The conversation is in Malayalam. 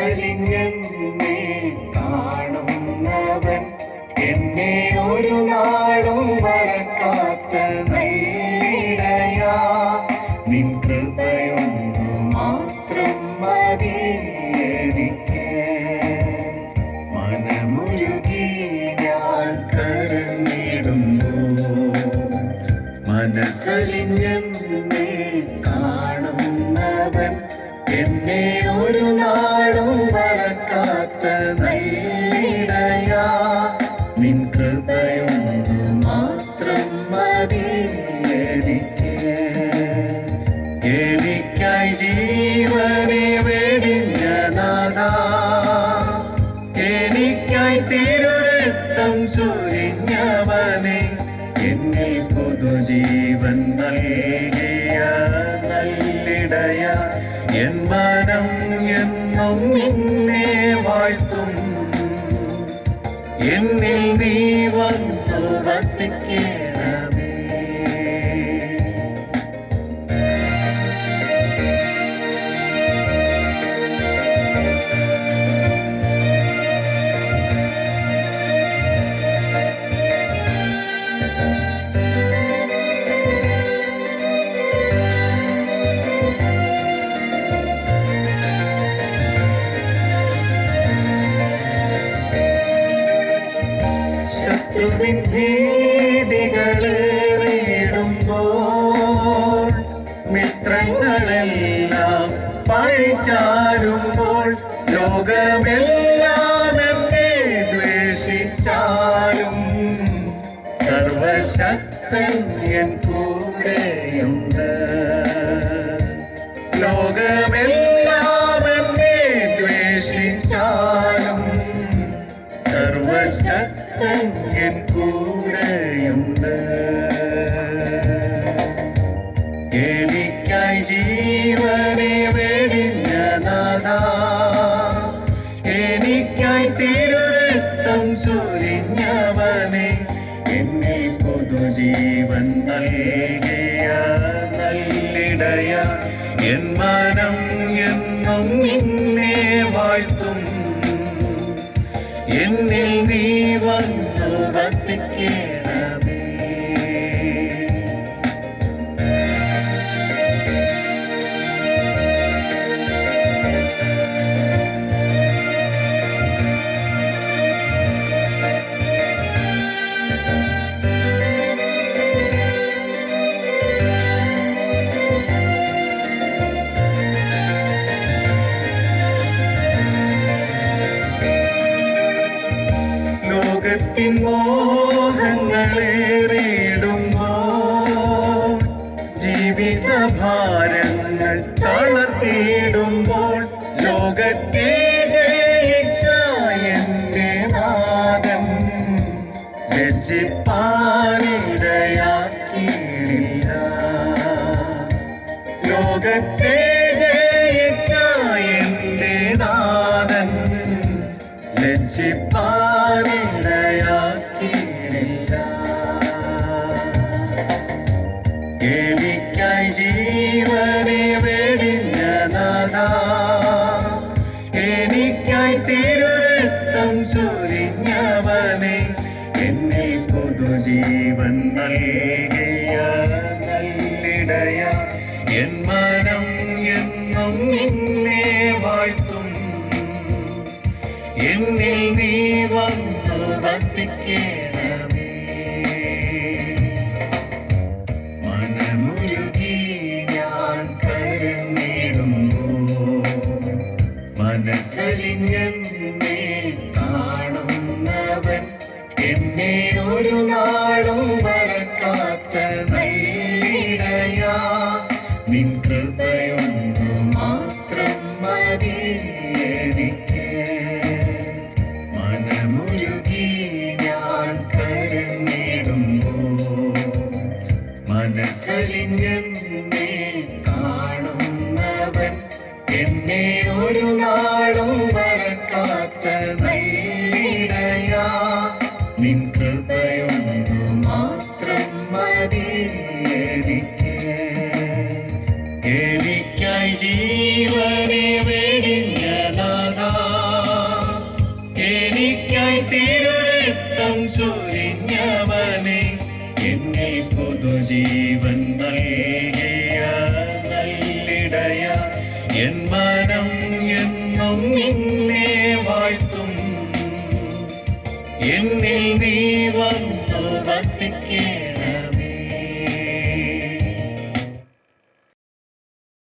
മനസ്സലിഞ്ഞെന്നെ കാണുന്നവൻ എന്നെ ഒരു നാളും മറക്കാത്ത നല്ലിടയാ. നിൻ കൃപയൊന്നു മാത്രം മതി എനിക്ക്. മനമുരുകി ഞാൻ കരഞ്ഞിടുമ്പോൾ മനസ്സലിഞ്ഞെന്നെ കാണുന്നവൻ എന്നെ ഒരു നാളും മറക്കാത്ത നല്ലിടയാ. നിൻ കൃപയൊന്നു മാത്രം മതി എനിക്ക്. എനിക്കായി ജീവനെ വെടിഞ്ഞ നാഥാ, എനിക്കായി തിരുരക്തം ചൊരിഞ്ഞവനെ, എന്നെ പുതുജീവൻ നൽകിയ നല്ലിടയാ. എൻ മനം എന്നും നിന്നെ വാഴ്ത്തും. എന്നിൽ നീ വന്നു വസിക്കണമേ. ശത്രുവിൻ ഭീതികളേറിടുമ്പോൾ, മിത്രങ്ങളെല്ലാം പഴിചാരുമ്പോൾ, ലോകമെല്ലാം എന്നെ ദ്വേഷിച്ചാലും സർവശക്തൻ എൻ കൂടെയുണ്ട്. ലോകമെല്ലാം എന്നെ ദ്വേഷിച്ചാലും സർവശക്തൻ എൻ കൂടെയുണ്ട്. എനിക്കായി ജീവനെ വെടിഞ്ഞ നാഥാ, എനിക്കായി തിരുരക്തം ചൊരിഞ്ഞവനെ, എന്നെ പുതുജീവൻ നൽകിയ നല്ലിടയാ. എൻ മനം എന്നും നിന്നെ വാഴ്ത്തും. എന്നിൽ നീ വന്നു വസിക്കണമേ. ലോകത്തിൻ മോഹങ്ങളേറിടുമ്പോൾ, ജീവിതഭാരങ്ങൾ തളർത്തിയിടുമ്പോൾ, ലോകത്തെ ജയിച്ച എന്റെ നാഥൻ ലജ്ജിപ്പാനിടയാക്കിയില്ല. ലോകത്തെ ജയിച്ച എന്റെ നാഥൻ ലജ്ജിപ്പാനിടയാക്കിയില്ല. എനിക്കായി ജീവനെ വെടിഞ്ഞ നാഥാ, എനിക്കായി തിരുരക്തം ചൊരിഞ്ഞവനെ, എന്നെ പുതുജീവൻ നൽകിയ നല്ലിടയാ. എൻ മനം എന്നും നിന്നെ വാഴ്ത്തും. എന്നിൽ നീ വന്നു വസിക്കണമേ. മനമുരുകി ഞാൻ കരഞ്ഞിടുമ്പോൾ മനസ്സലിഞ്ഞെന്നെ കാണുന്നവൻ, എന്നെ ഒരു നാളും മറക്കാത്ത നല്ലിടയാ. നിൻ കൃപയൊന്നു മാത്രം മതി എനിക്ക്. എന്നെ ഒരു നാളും മറക്കാത്ത നല്ലിടയാ നിൻ കൃപയൊന്നു മാത്രം മതി എനിക്കായി ജീവനെ വെടിഞ്ഞ നാഥാ എനിക്കായി തിരുരക്തം ചൊരിഞ്ഞവനെ എന്നെ പുതുജീവൻ നൽകിയ നല്ലിടയ എൻ മനം എന്നും നിന്നെ വാഴ്ത്തും എന്നിൽ നീ വന്നു വസിക്കേ